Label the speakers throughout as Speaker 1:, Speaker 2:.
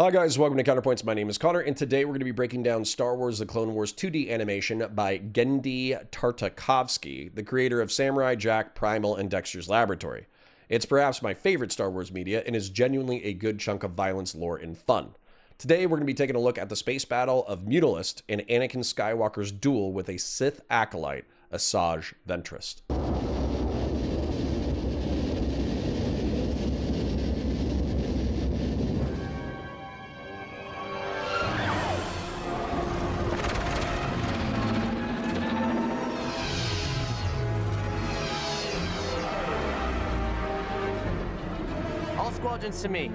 Speaker 1: Hi guys, welcome to Counterpoints. My name is Connor, and today we're going to be breaking down Star Wars The Clone Wars 2D animation by Genndy Tartakovsky, the creator of Samurai Jack, Primal, and Dexter's Laboratory. It's perhaps my favorite Star Wars media, and is genuinely a good chunk of violence, lore, and fun. Today we're going to be taking a look at the space battle of Mutalist and Anakin Skywalker's duel with a Sith acolyte, Asajj Ventress.
Speaker 2: To me.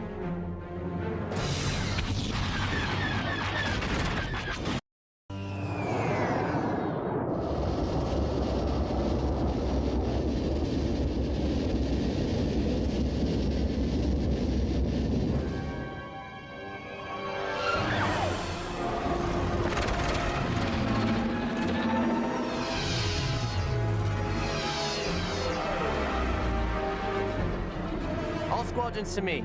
Speaker 2: All squadrons to me.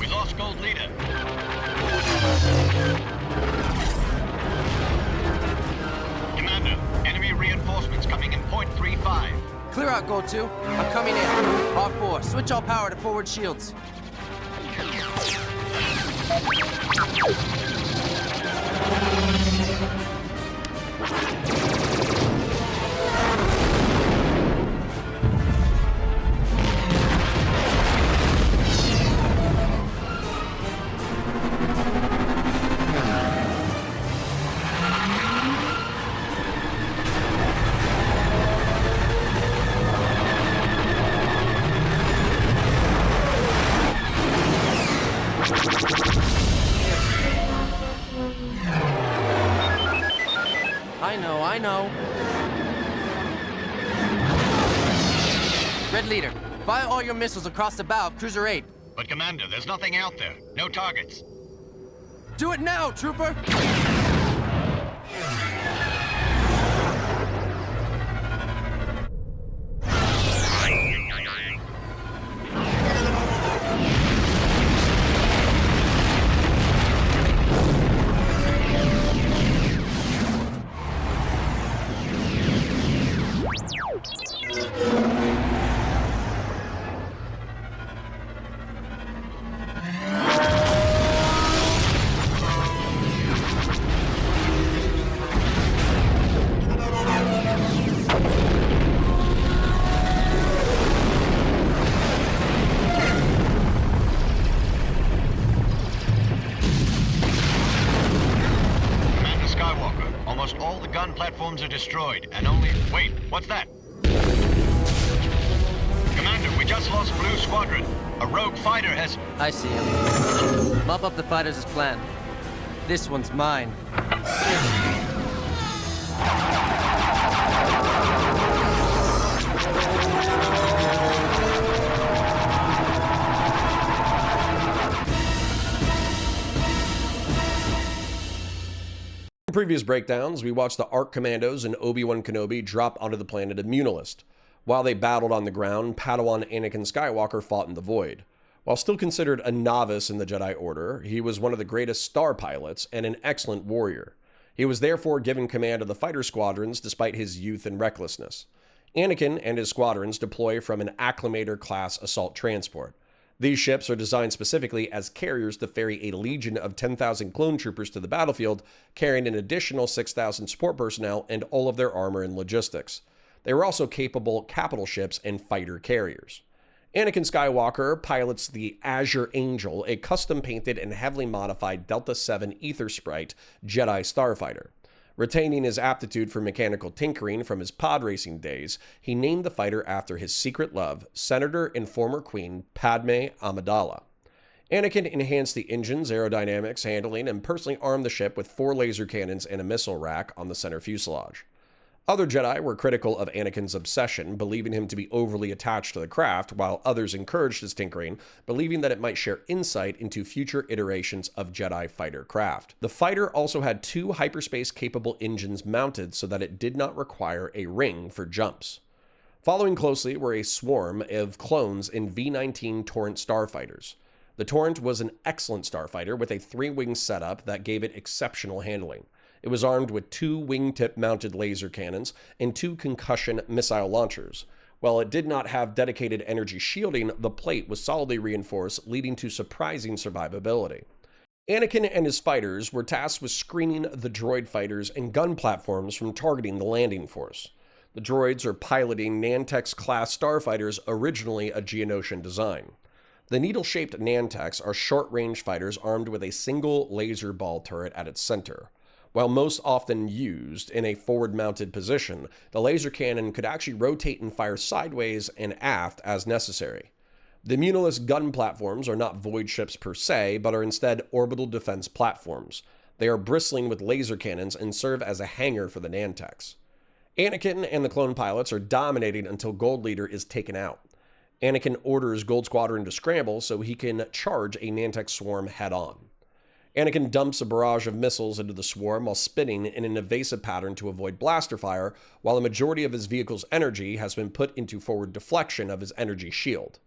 Speaker 3: We lost Gold Leader. Commander, enemy reinforcements coming in .35.
Speaker 2: Clear out, Gold 2. I'm coming in. R4, switch all power to forward shields. I know. Red Leader, fire all your missiles across the bow of Cruiser 8.
Speaker 3: But Commander, there's nothing out there. No targets.
Speaker 2: Do it now, Trooper!
Speaker 3: Almost all the gun platforms are destroyed, and only... Wait, what's that? Commander, we just lost Blue Squadron. A rogue fighter has...
Speaker 2: I see him. Mop up the fighters as planned. This one's mine.
Speaker 1: In previous breakdowns, we watched the ARC Commandos and Obi-Wan Kenobi drop onto the planet of Mutalist. While they battled on the ground, Padawan Anakin Skywalker fought in the void. While still considered a novice in the Jedi Order, he was one of the greatest star pilots and an excellent warrior. He was therefore given command of the fighter squadrons despite his youth and recklessness. Anakin and his squadrons deploy from an Acclamator-class assault transport. These ships are designed specifically as carriers to ferry a legion of 10,000 clone troopers to the battlefield, carrying an additional 6,000 support personnel and all of their armor and logistics. They were also capable capital ships and fighter carriers. Anakin Skywalker pilots the Azure Angel, a custom-painted and heavily modified Delta 7 Ether Sprite Jedi starfighter. Retaining his aptitude for mechanical tinkering from his pod racing days, he named the fighter after his secret love, Senator and former Queen Padme Amidala. Anakin enhanced the engines, aerodynamics, handling, and personally armed the ship with 4 laser cannons and a missile rack on the center fuselage. Other Jedi were critical of Anakin's obsession, believing him to be overly attached to the craft, while others encouraged his tinkering, believing that it might share insight into future iterations of Jedi fighter craft. The fighter also had 2 hyperspace-capable engines mounted so that it did not require a ring for jumps. Following closely were a swarm of clones in V-19 Torrent starfighters. The Torrent was an excellent starfighter with a 3-wing setup that gave it exceptional handling. It was armed with 2 wingtip-mounted laser cannons and 2 concussion missile launchers. While it did not have dedicated energy shielding, the plate was solidly reinforced, leading to surprising survivability. Anakin and his fighters were tasked with screening the droid fighters and gun platforms from targeting the landing force. The droids are piloting Nantex-class starfighters, originally a Geonosian design. The needle-shaped Nantex are short-range fighters armed with a single laser ball turret at its center. While most often used in a forward-mounted position, the laser cannon could actually rotate and fire sideways and aft as necessary. The Munilus gun platforms are not void ships per se, but are instead orbital defense platforms. They are bristling with laser cannons and serve as a hangar for the Nantex. Anakin and the clone pilots are dominating until Gold Leader is taken out. Anakin orders Gold Squadron to scramble so he can charge a Nantex swarm head-on. Anakin dumps a barrage of missiles into the swarm while spinning in an evasive pattern to avoid blaster fire, while a majority of his vehicle's energy has been put into forward deflection of his energy shield.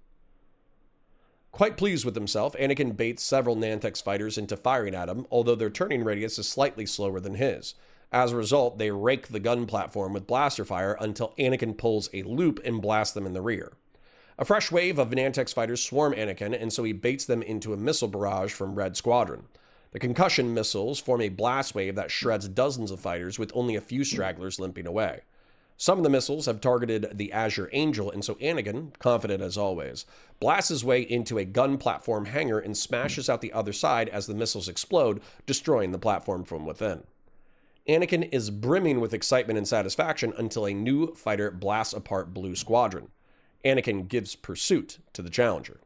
Speaker 1: Quite pleased with himself, Anakin baits several Nantex fighters into firing at him, although their turning radius is slightly slower than his. As a result, they rake the gun platform with blaster fire until Anakin pulls a loop and blasts them in the rear. A fresh wave of Nantex fighters swarm Anakin, and so he baits them into a missile barrage from Red Squadron. The concussion missiles form a blast wave that shreds dozens of fighters with only a few stragglers limping away. Some of the missiles have targeted the Azure Angel, and so Anakin, confident as always, blasts his way into a gun platform hangar and smashes out the other side as the missiles explode, destroying the platform from within. Anakin is brimming with excitement and satisfaction until a new fighter blasts apart Blue Squadron. Anakin gives pursuit to the Challenger.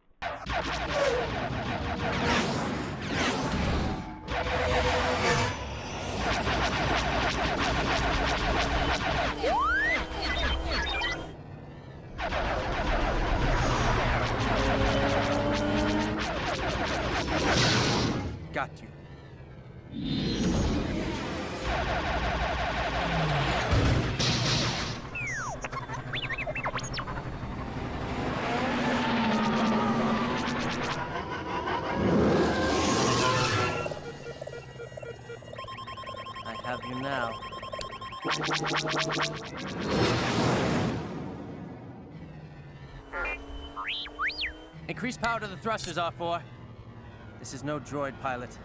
Speaker 2: Got you. I have you now. Increase power to the thrusters, R4. This is no droid pilot.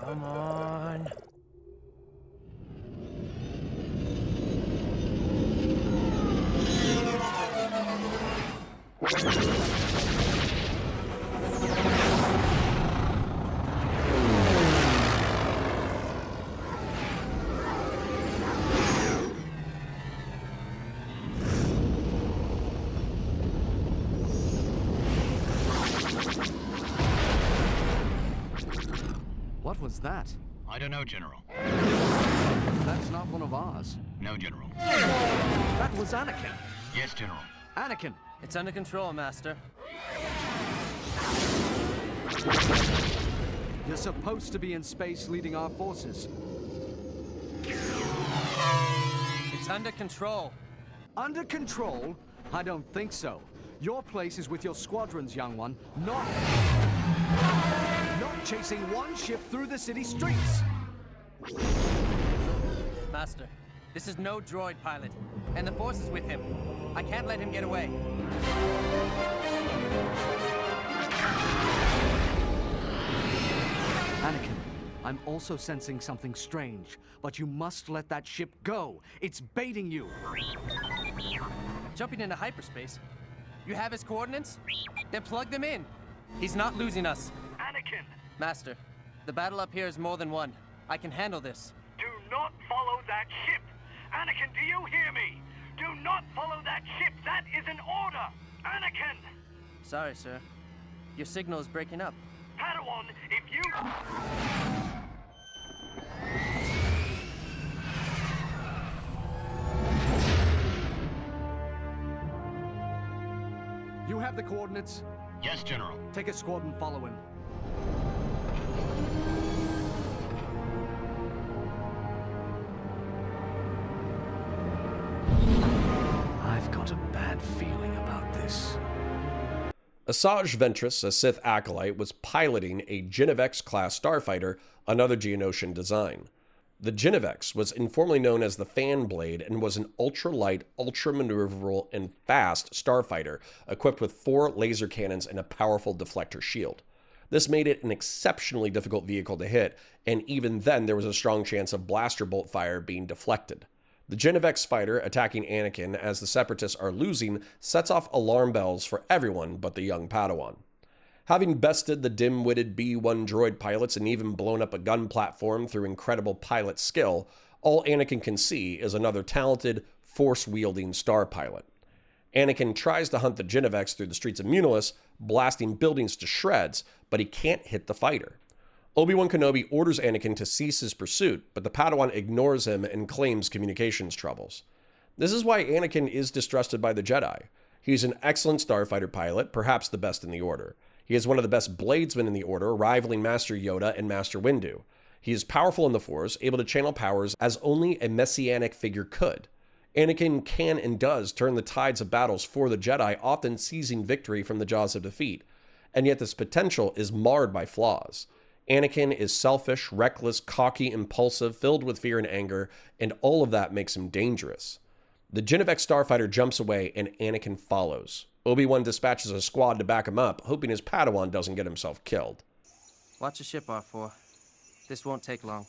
Speaker 2: Come on.
Speaker 4: What was that?
Speaker 3: I don't know, General.
Speaker 4: That's not one of ours.
Speaker 3: No, General.
Speaker 4: That was Anakin.
Speaker 3: Yes, General.
Speaker 4: Anakin!
Speaker 2: It's under control, Master.
Speaker 4: You're supposed to be in space leading our forces.
Speaker 2: It's under control.
Speaker 4: Under control? I don't think so. Your place is with your squadrons, young one, not chasing one ship through the city streets.
Speaker 2: Master, this is no droid pilot, and the Force is with him. I can't let him get away.
Speaker 4: Anakin, I'm also sensing something strange, but you must let that ship go. It's baiting you.
Speaker 2: Jumping into hyperspace? You have his coordinates? Then plug them in. He's not losing us.
Speaker 5: Anakin,
Speaker 2: Master, the battle up here is more than one. I can handle this.
Speaker 5: do not follow that ship. Anakin, do you hear me? Do not follow that ship. That is an order. Anakin!
Speaker 2: Sorry, sir. Your signal is breaking up.
Speaker 5: Padawan, if you...
Speaker 4: You have the coordinates.
Speaker 3: Yes, General.
Speaker 4: Take a squad and follow him. I've got a bad feeling about this.
Speaker 1: Asajj Ventress, a Sith acolyte, was piloting a Genevex-class starfighter, another Geonosian design. The Genevex was informally known as the Fan Blade and was an ultra-light, ultra-maneuverable, and fast starfighter equipped with 4 laser cannons and a powerful deflector shield. This made it an exceptionally difficult vehicle to hit, and even then there was a strong chance of blaster bolt fire being deflected. The Genevex fighter attacking Anakin as the Separatists are losing sets off alarm bells for everyone but the young Padawan. Having bested the dim-witted B-1 droid pilots and even blown up a gun platform through incredible pilot skill, all Anakin can see is another talented, force-wielding star pilot. Anakin tries to hunt the Genevex through the streets of Munilis, blasting buildings to shreds, but he can't hit the fighter. Obi-Wan Kenobi orders Anakin to cease his pursuit, but the Padawan ignores him and claims communications troubles. This is why Anakin is distrusted by the Jedi. He's an excellent starfighter pilot, perhaps the best in the Order. He is one of the best bladesmen in the Order, rivaling Master Yoda and Master Windu. He is powerful in the Force, able to channel powers as only a messianic figure could. Anakin can and does turn the tides of battles for the Jedi, often seizing victory from the jaws of defeat. And yet this potential is marred by flaws. Anakin is selfish, reckless, cocky, impulsive, filled with fear and anger, and all of that makes him dangerous. The Genevex starfighter jumps away and Anakin follows. Obi-Wan dispatches a squad to back him up, hoping his Padawan doesn't get himself killed.
Speaker 2: Watch your ship, R4. This won't take long.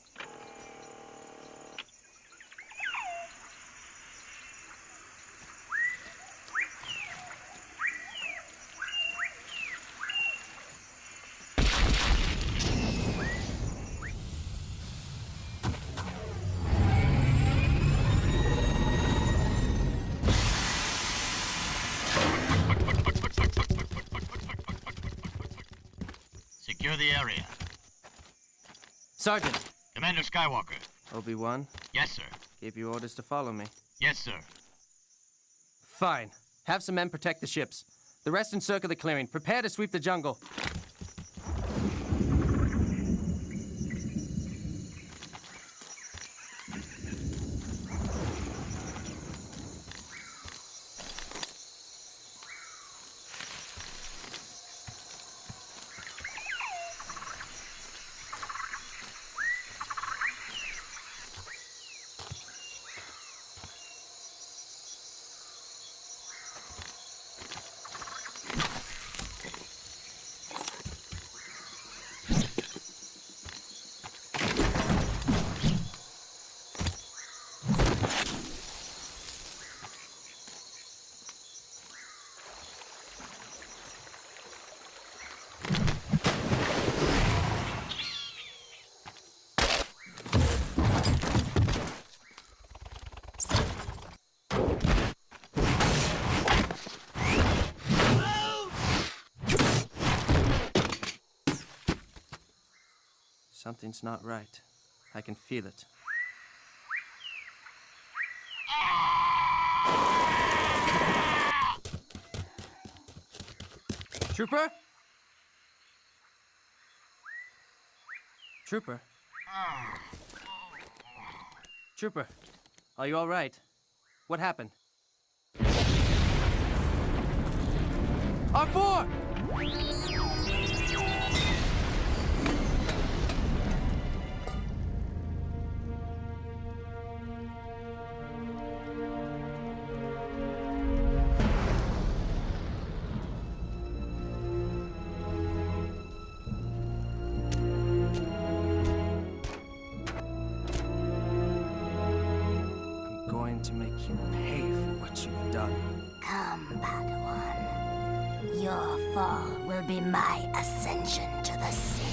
Speaker 3: Secure the area.
Speaker 2: Sergeant!
Speaker 3: Commander Skywalker.
Speaker 2: Obi-Wan,
Speaker 3: Yes, sir.
Speaker 2: gave you orders to follow me.
Speaker 3: Yes, sir.
Speaker 2: Fine. Have some men protect the ships. The rest encircle the clearing. Prepare to sweep the jungle. Something's not right. I can feel it. Trooper? Trooper? Trooper, are you all right? What happened? R4! I'm going to make you pay for what you've done.
Speaker 6: Come, Padawan. Your fall will be my ascension to the Sith.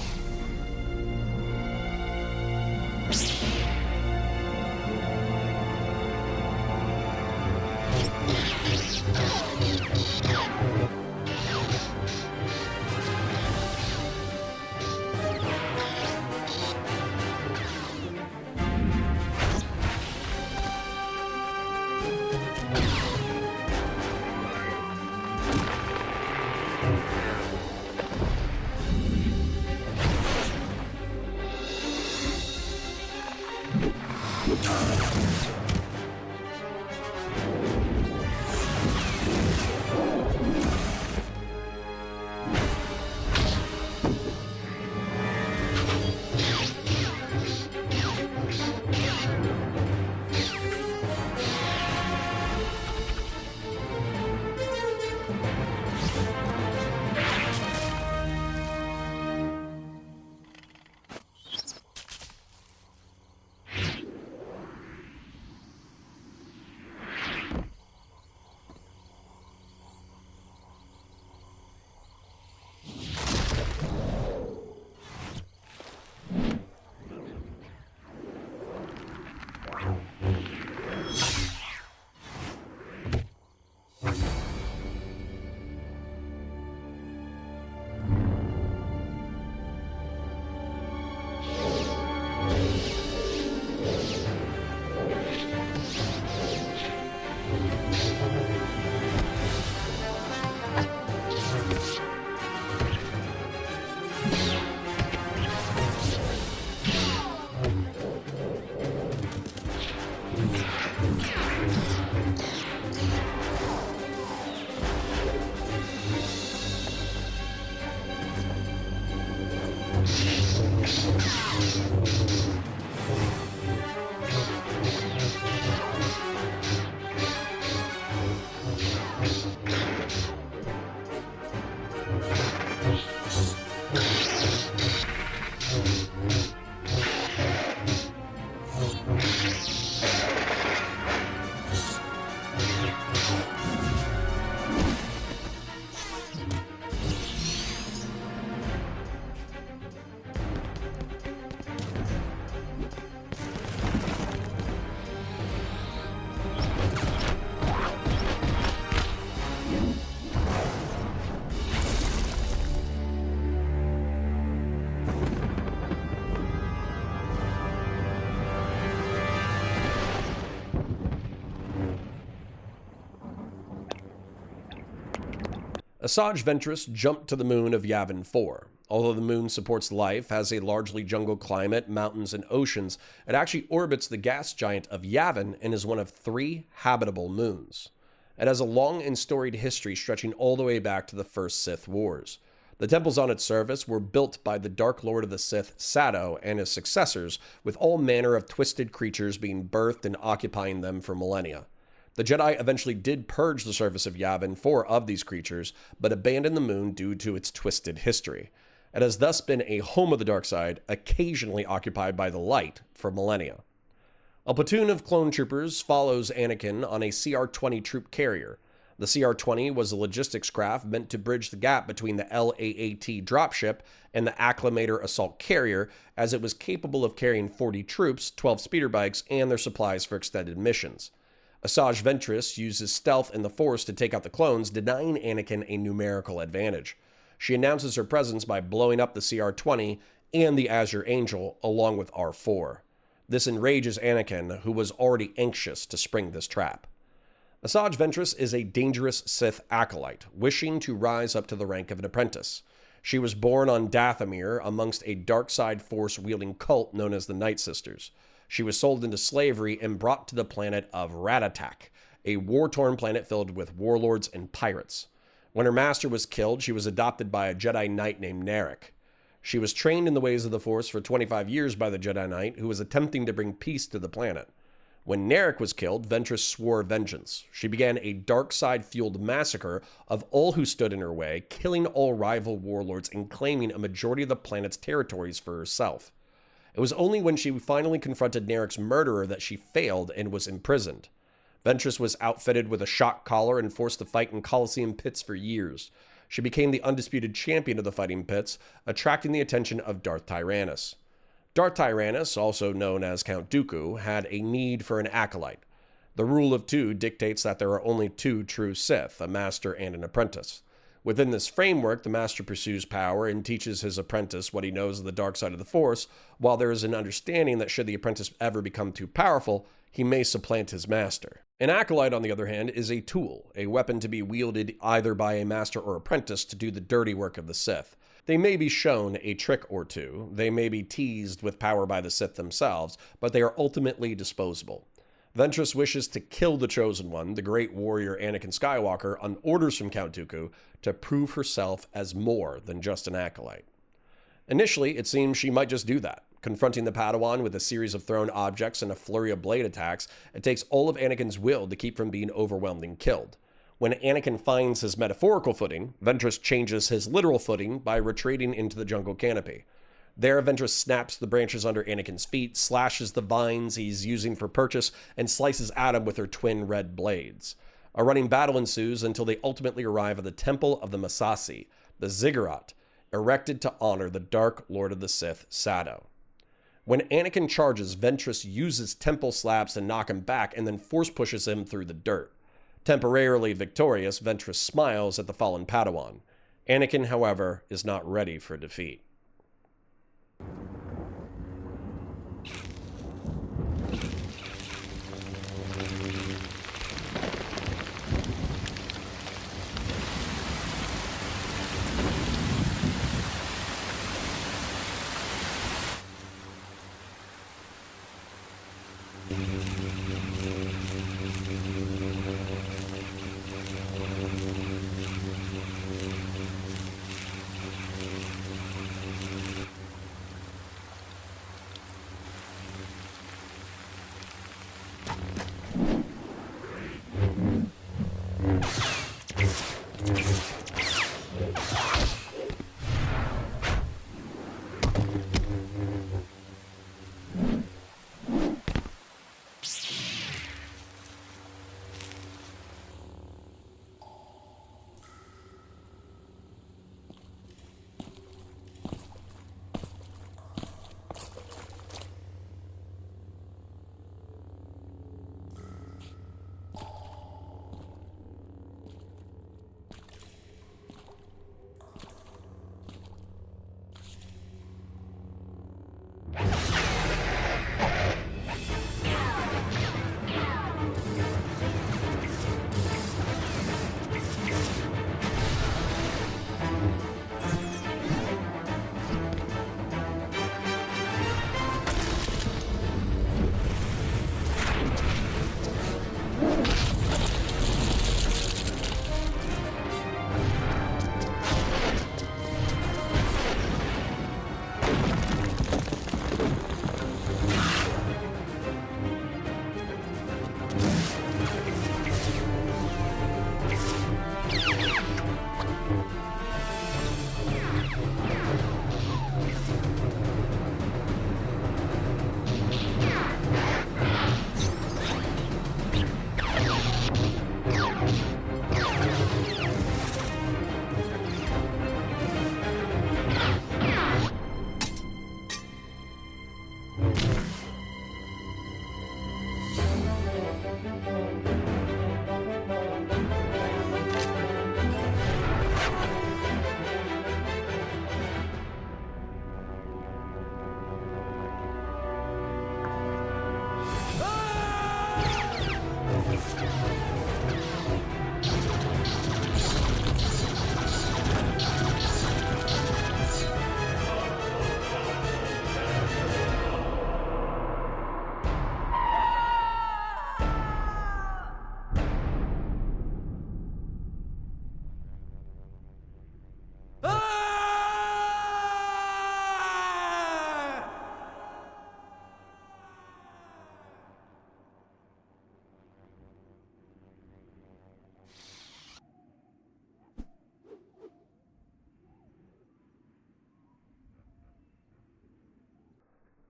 Speaker 1: Asajj Ventress jumped to the moon of Yavin 4. Although the moon supports life, has a largely jungle climate, mountains, and oceans, it actually orbits the gas giant of Yavin and is one of 3 habitable moons. It has a long and storied history stretching all the way back to the first Sith Wars. The temples on its surface were built by the Dark Lord of the Sith, Sato, and his successors, with all manner of twisted creatures being birthed and occupying them for millennia. The Jedi eventually did purge the surface of Yavin 4 of these creatures, but abandoned the moon due to its twisted history. It has thus been a home of the dark side, occasionally occupied by the light for millennia. A platoon of clone troopers follows Anakin on a CR-20 troop carrier. The CR-20 was a logistics craft meant to bridge the gap between the LAAT dropship and the Acclamator assault carrier, as it was capable of carrying 40 troops, 12 speeder bikes, and their supplies for extended missions. Asajj Ventress uses stealth and the Force to take out the clones, denying Anakin a numerical advantage. She announces her presence by blowing up the CR-20 and the Azure Angel, along with R4. This enrages Anakin, who was already anxious to spring this trap. Asajj Ventress is a dangerous Sith acolyte, wishing to rise up to the rank of an apprentice. She was born on Dathomir amongst a dark side force-wielding cult known as the Night Sisters. She was sold into slavery and brought to the planet of Ratatak, a war-torn planet filled with warlords and pirates. When her master was killed, she was adopted by a Jedi Knight named Narek. She was trained in the ways of the Force for 25 years by the Jedi Knight, who was attempting to bring peace to the planet. When Narek was killed, Ventress swore vengeance. She began a dark side-fueled massacre of all who stood in her way, killing all rival warlords and claiming a majority of the planet's territories for herself. It was only when she finally confronted Narek's murderer that she failed and was imprisoned. Ventress was outfitted with a shock collar and forced to fight in Coliseum pits for years. She became the undisputed champion of the fighting pits, attracting the attention of Darth Tyrannus. Darth Tyrannus, also known as Count Dooku, had a need for an acolyte. The rule of two dictates that there are only two true Sith, a master and an apprentice. Within this framework, the master pursues power and teaches his apprentice what he knows of the dark side of the Force, while there is an understanding that should the apprentice ever become too powerful, he may supplant his master. An acolyte, on the other hand, is a tool, a weapon to be wielded either by a master or apprentice to do the dirty work of the Sith. They may be shown a trick or two, they may be teased with power by the Sith themselves, but they are ultimately disposable. Ventress wishes to kill the Chosen One, the great warrior Anakin Skywalker, on orders from Count Dooku to prove herself as more than just an acolyte. Initially, it seems she might just do that. Confronting the Padawan with a series of thrown objects and a flurry of blade attacks, it takes all of Anakin's will to keep from being overwhelmed and killed. When Anakin finds his metaphorical footing, Ventress changes his literal footing by retreating into the jungle canopy. There, Ventress snaps the branches under Anakin's feet, slashes the vines he's using for purchase, and slices at him with her twin red blades. A running battle ensues until they ultimately arrive at the Temple of the Massassi, the Ziggurat, erected to honor the Dark Lord of the Sith, Sado. When Anakin charges, Ventress uses temple slabs to knock him back and then force pushes him through the dirt. Temporarily victorious, Ventress smiles at the fallen Padawan. Anakin, however, is not ready for defeat.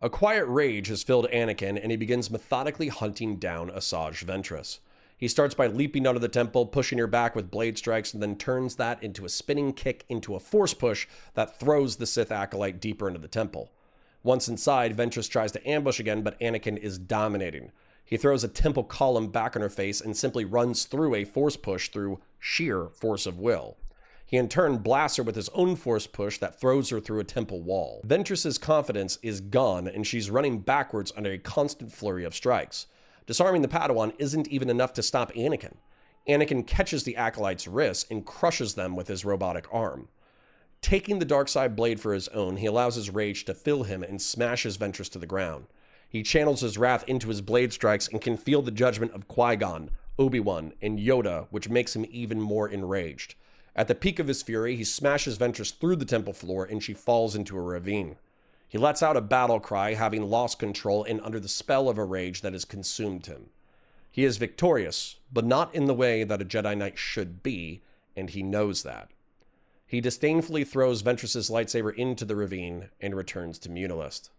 Speaker 1: A quiet rage has filled Anakin, and he begins methodically hunting down Asajj Ventress. He starts by leaping out of the temple, pushing her back with blade strikes, and then turns that into a spinning kick into a force push that throws the Sith acolyte deeper into the temple. Once inside, Ventress tries to ambush again, but Anakin is dominating. He throws a temple column back on her face and simply runs through a force push through sheer force of will. He in turn blasts her with his own force push that throws her through a temple wall. Ventress's confidence is gone, and she's running backwards under a constant flurry of strikes. Disarming the Padawan isn't even enough to stop Anakin. Anakin catches the acolyte's wrists and crushes them with his robotic arm. Taking the darkside blade for his own, he allows his rage to fill him and smashes Ventress to the ground. He channels his wrath into his blade strikes and can feel the judgment of Qui-Gon, Obi-Wan, and Yoda, which makes him even more enraged. At the peak of his fury, he smashes Ventress through the temple floor and she falls into a ravine. He lets out a battle cry, having lost control and under the spell of a rage that has consumed him. He is victorious, but not in the way that a Jedi Knight should be, and he knows that. He disdainfully throws Ventress's lightsaber into the ravine and returns to Munilist.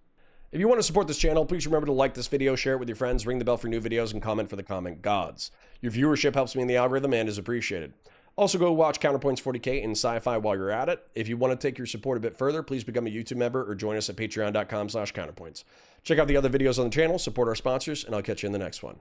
Speaker 1: If you want to support this channel, please remember to like this video, share it with your friends, ring the bell for new videos, and comment for the comment gods. Your viewership helps me in the algorithm and is appreciated. Also, go watch Counterpoints 40K in Sci-Fi while you're at it. If you want to take your support a bit further, please become a YouTube member or join us at patreon.com/counterpoints. Check out the other videos on the channel, support our sponsors, and I'll catch you in the next one.